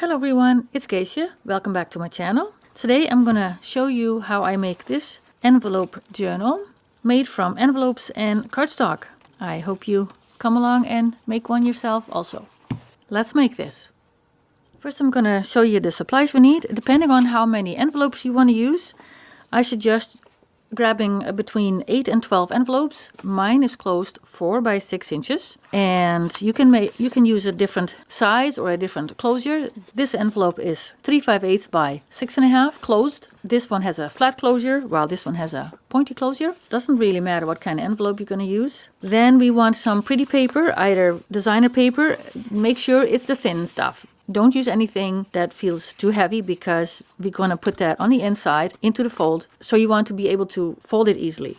Hello everyone, it's Geesje. Welcome back to my channel. Today I'm gonna show you how I make this envelope journal made from envelopes and cardstock. I hope you come along and make one yourself also. Let's make this. First I'm gonna show you the supplies we need. Depending on how many envelopes you want to use, I suggest grabbing between 8 and 12 envelopes. Mine is closed 4 by 6 inches, and you can use a different size or a different closure. This envelope is 3/5 by 6.5 closed. This one has a flat closure, while this one has a pointy closure. Doesn't really matter what kind of envelope you're going to use. Then we want some pretty paper, either designer paper. Make sure it's the thin stuff. Don't use anything that feels too heavy because we're going to put that on the inside into the fold. So you want to be able to fold it easily.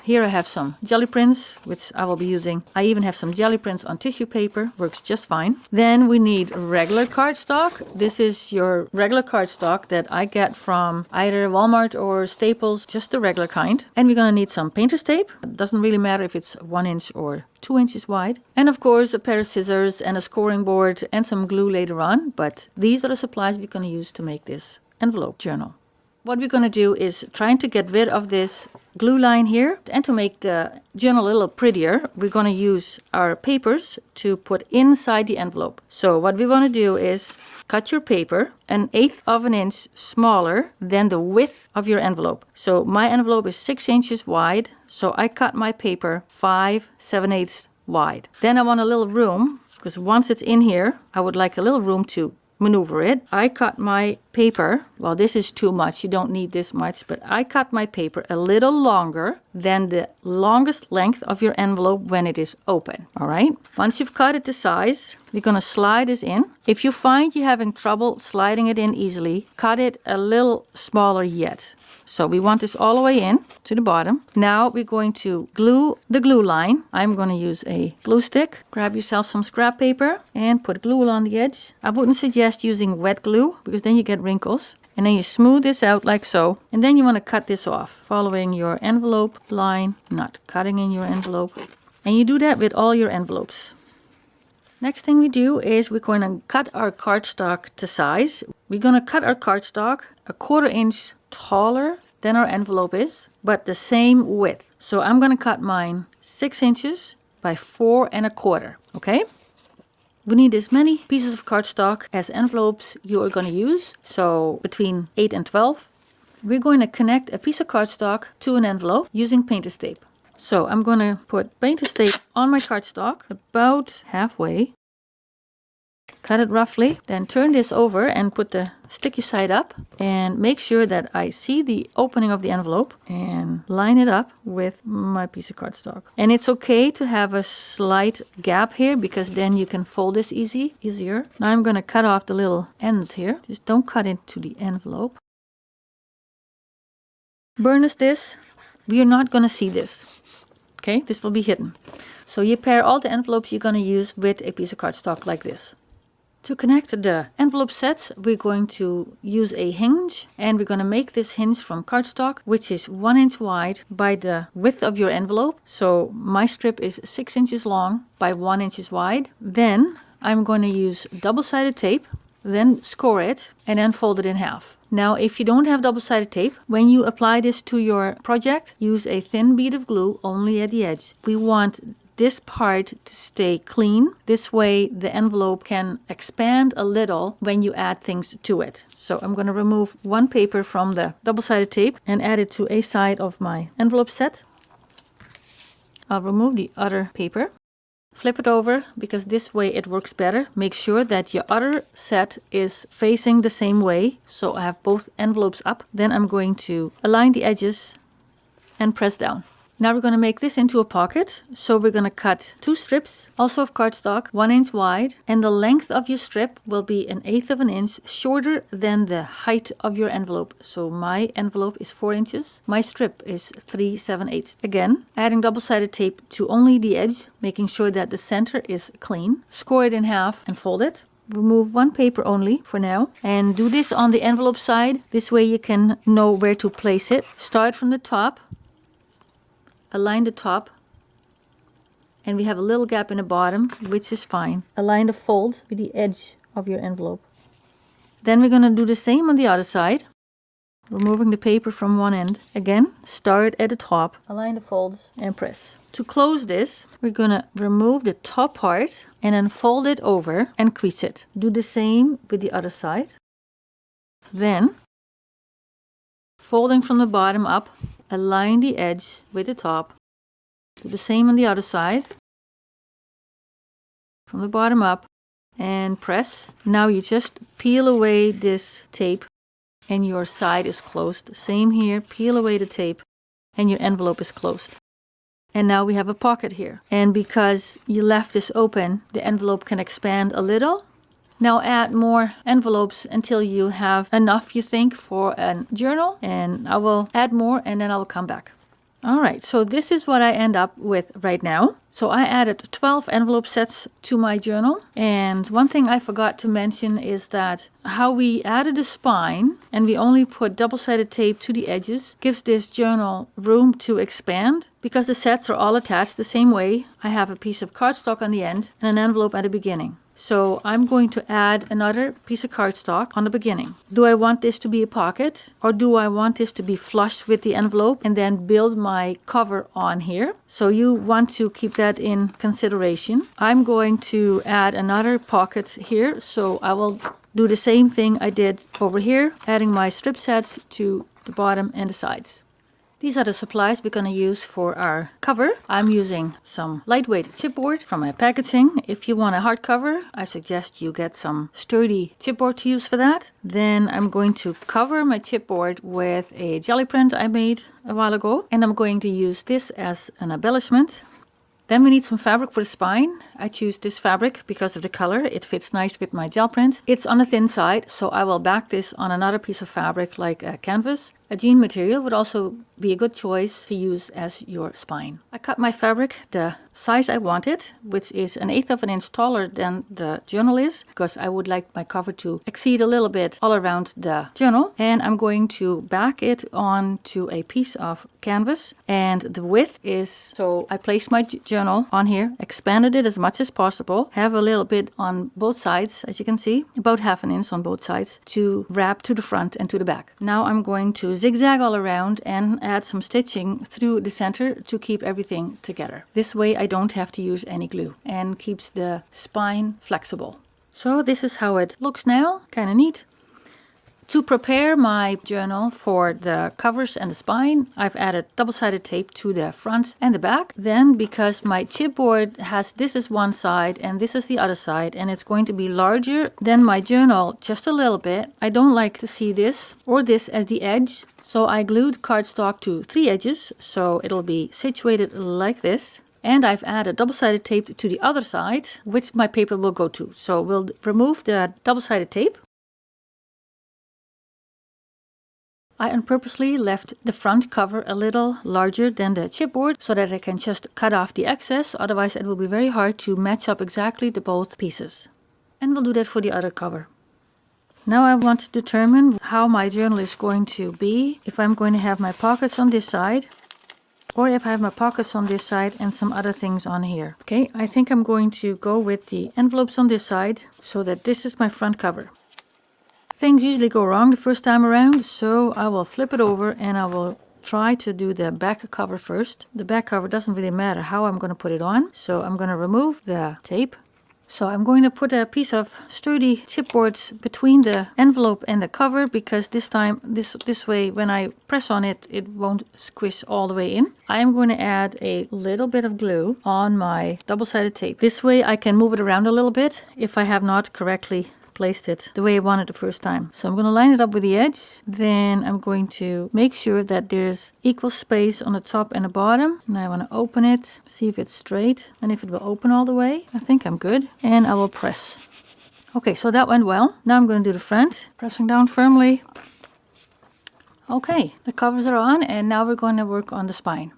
Here I have some jelly prints, which I will be using. I even have some jelly prints on tissue paper, works just fine. Then we need regular cardstock. This is your regular cardstock that I get from either Walmart or Staples, just the regular kind. And we're gonna need some painter's tape. It doesn't really matter if it's 1 inch or 2 inches wide. And of course a pair of scissors and a scoring board and some glue later on. But these are the supplies we're gonna use to make this envelope journal. What we're going to do is trying to get rid of this glue line here, and to make the journal a little prettier, we're going to use our papers to put inside the envelope. So what we want to do is cut your paper 1/8 of an inch smaller than the width of your envelope. So my envelope is 6 inches wide, so I cut my paper 5 7/8 wide. Then I want a little room, because once it's in here, I would like a little room to maneuver it. I cut my paper, well, this is too much, you don't need this much, but I cut my paper a little longer than the longest length of your envelope when it is open. All right, once you've cut it to size, we're going to slide this in. If you find you're having trouble sliding it in easily, cut it a little smaller yet. So we want this all the way in to the bottom. Now we're going to glue the glue line. I'm going to use a glue stick. Grab yourself some scrap paper and put glue along the edge. I wouldn't suggest using wet glue because then you get wrinkles. And then you smooth this out like so. And then you want to cut this off, following your envelope line, not cutting in your envelope. And you do that with all your envelopes. Next thing we do is we're going to cut our cardstock to size. We're going to cut our cardstock 1/4 inch taller than our envelope is, but the same width. So I'm going to cut mine 6 inches by 4 1/4, okay? We need as many pieces of cardstock as envelopes you are going to use, so between 8 and 12. We're going to connect a piece of cardstock to an envelope using painter's tape. So I'm going to put painter's tape on my cardstock about halfway. Cut it roughly, then turn this over and put the sticky side up and make sure that I see the opening of the envelope and line it up with my piece of cardstock. And it's okay to have a slight gap here because then you can fold this easier. Now I'm going to cut off the little ends here. Just don't cut into the envelope. Burnish this. We are not going to see this. Okay, this will be hidden. So you pair all the envelopes you're going to use with a piece of cardstock like this. To connect the envelope sets, we're going to use a hinge, and we're going to make this hinge from cardstock, which is 1 inch wide by the width of your envelope. So my strip is 6 inches long by 1 inch wide. Then I'm going to use double-sided tape, then score it, and then fold it in half. Now, if you don't have double-sided tape, when you apply this to your project, use a thin bead of glue only at the edge. We want this part to stay clean. This way the envelope can expand a little when you add things to it. So I'm going to remove one paper from the double-sided tape and add it to a side of my envelope set. I'll remove the other paper. Flip it over because this way it works better. Make sure that your other set is facing the same way. So I have both envelopes up. Then I'm going to align the edges and press down. Now we're going to make this into a pocket. So we're going to cut 2 strips, also of cardstock, 1 inch wide. And the length of your strip will be 1/8 of an inch shorter than the height of your envelope. So my envelope is 4 inches. My strip is 3 7/8. Again, adding double-sided tape to only the edge, making sure that the center is clean. Score it in half and fold it. Remove one paper only for now. And do this on the envelope side. This way you can know where to place it. Start from the top. Align the top, and we have a little gap in the bottom, which is fine. Align the fold with the edge of your envelope. Then we're going to do the same on the other side. Removing the paper from one end. Again, start at the top, align the folds and press. To close this, we're going to remove the top part and then fold it over and crease it. Do the same with the other side. Then, folding from the bottom up, align the edge with the top. Do the same on the other side. From the bottom up and press. Now you just peel away this tape and your side is closed. Same here, peel away the tape and your envelope is closed. And now we have a pocket here. And because you left this open, the envelope can expand a little. Now add more envelopes until you have enough, you think, for a journal. And I will add more and then I will come back. Alright, so this is what I end up with right now. So I added 12 envelope sets to my journal. And one thing I forgot to mention is that how we added a spine and we only put double-sided tape to the edges gives this journal room to expand. Because the sets are all attached the same way, I have a piece of cardstock on the end and an envelope at the beginning. So I'm going to add another piece of cardstock on the beginning. Do I want this to be a pocket or do I want this to be flush with the envelope and then build my cover on here? So you want to keep that in consideration. I'm going to add another pocket here. So I will do the same thing I did over here, adding my strip sets to the bottom and the sides. These are the supplies we're going to use for our cover. I'm using some lightweight chipboard from my packaging. If you want a hardcover, I suggest you get some sturdy chipboard to use for that. Then I'm going to cover my chipboard with a jelly print I made a while ago. And I'm going to use this as an embellishment. Then we need some fabric for the spine. I choose this fabric because of the color. It fits nice with my gel print. It's on the thin side, so I will back this on another piece of fabric like a canvas. A jean material would also be a good choice to use as your spine. I cut my fabric the size I wanted, which is 1/8 of an inch taller than the journal is, because I would like my cover to exceed a little bit all around the journal. And I'm going to back it onto a piece of canvas. And the width is, so I placed my journal on here, expanded it as much as possible, have a little bit on both sides, as you can see, about 1/2 inch on both sides to wrap to the front and to the back. Now I'm going to zigzag all around and add some stitching through the center to keep everything together. This way I don't have to use any glue and keeps the spine flexible. So this is how it looks now, kind of neat. To prepare my journal for the covers and the spine, I've added double-sided tape to the front and the back. Then, because my chipboard has this is one side and this is the other side, and it's going to be larger than my journal just a little bit, I don't like to see this or this as the edge. So I glued cardstock to 3 edges, so it'll be situated like this. And I've added double-sided tape to the other side, which my paper will go to. So we'll remove the double-sided tape. I unpurposely left the front cover a little larger than the chipboard so that I can just cut off the excess, otherwise it will be very hard to match up exactly the both pieces. And we'll do that for the other cover. Now I want to determine how my journal is going to be, if I'm going to have my pockets on this side, or if I have my pockets on this side and some other things on here. Okay, I think I'm going to go with the envelopes on this side so that this is my front cover. Things usually go wrong the first time around, so I will flip it over and I will try to do the back cover first. The back cover doesn't really matter how I'm going to put it on, so I'm going to remove the tape. So I'm going to put a piece of sturdy chipboard between the envelope and the cover, because this time, this way, when I press on it, it won't squish all the way in. I am going to add a little bit of glue on my double-sided tape. This way I can move it around a little bit if I have not correctly placed it the way I wanted the first time. So I'm going to line it up with the edge. Then I'm going to make sure that there's equal space on the top and the bottom. Now I want to open it, see if it's straight and if it will open all the way. I think I'm good. And I will press. Okay, so that went well. Now I'm going to do the front, pressing down firmly. Okay, the covers are on and now we're going to work on the spine.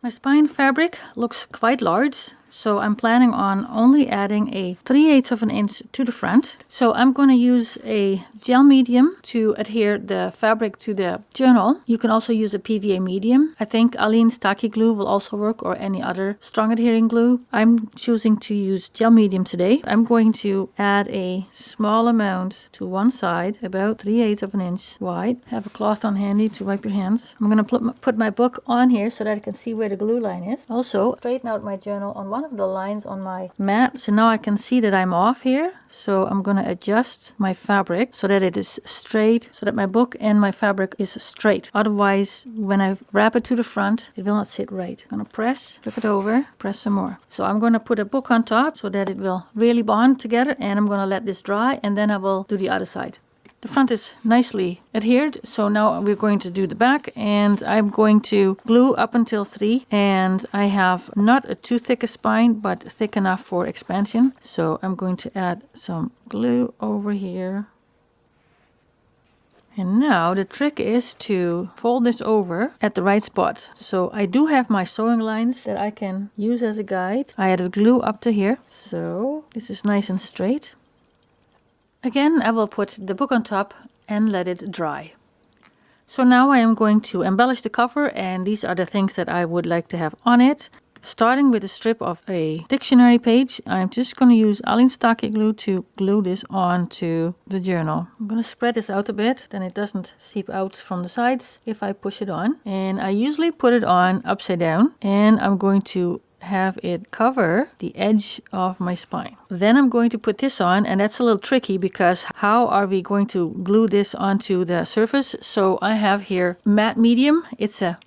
My spine fabric looks quite large. so I'm planning on only adding a 3/8 of an inch to the front. So I'm going to use a gel medium to adhere the fabric to the journal. You can also use a PVA medium. I think Aleene's Tacky glue will also work, or any other strong adhering glue. I'm choosing to use gel medium today. I'm going to add a small amount to one side, about 3/8 of an inch wide. Have a cloth on handy to wipe your hands. I'm going to put my book on here so that I can see where the glue line is. Also, straighten out my journal on one of the lines on my mat. So now I can see that I'm off here. So I'm going to adjust my fabric so that it is straight, so that my book and my fabric is straight. Otherwise, when I wrap it to the front, it will not sit right. I'm going to press, flip it over, press some more. So I'm going to put a book on top so that it will really bond together, and I'm going to let this dry, and then I will do the other side. The front is nicely adhered, so now we're going to do the back, and I'm going to glue up until 3, and I have not a too thick a spine, but thick enough for expansion. So I'm going to add some glue over here. And now the trick is to fold this over at the right spot. So I do have my sewing lines that I can use as a guide. I added glue up to here, so this is nice and straight. Again, I will put the book on top and let it dry. So now I am going to embellish the cover, and these are the things that I would like to have on it. Starting with a strip of a dictionary page, I'm just going to use Aleene's Tacky glue to glue this onto the journal. I'm going to spread this out a bit, then it doesn't seep out from the sides if I push it on. And I usually put it on upside down, and I'm going to have it cover the edge of my spine. Then I'm going to put this on, and that's a little tricky because how are we going to glue this onto the surface? So I have here matte medium. It's a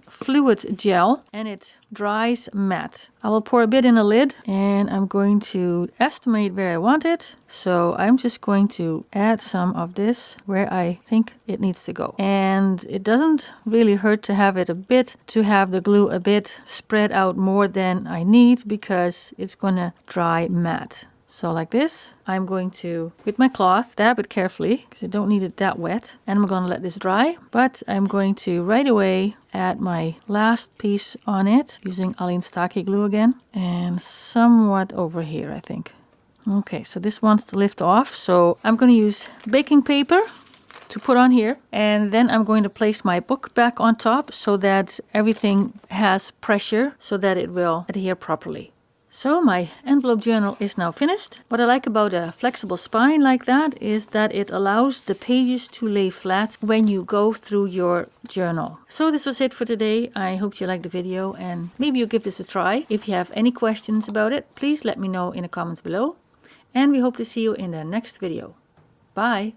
fluid gel and it dries matte. I will pour a bit in a lid, and I'm going to estimate where I want it. So I'm just going to add some of this where I think it needs to go. And it doesn't really hurt to have it to have the glue a bit spread out more than I need, because it's gonna dry matte. So like this, I'm going to, with my cloth, dab it carefully because I don't need it that wet. And I'm going to let this dry, but I'm going to right away add my last piece on it using Aleene's Tacky glue again, and somewhat over here, I think. Okay, so this wants to lift off. So I'm going to use baking paper to put on here, and then I'm going to place my book back on top so that everything has pressure so that it will adhere properly. So my envelope journal is now finished. What I like about a flexible spine like that is that it allows the pages to lay flat when you go through your journal. So this was it for today. I hope you liked the video, and maybe you'll give this a try. If you have any questions about it, please let me know in the comments below. And we hope to see you in the next video. Bye!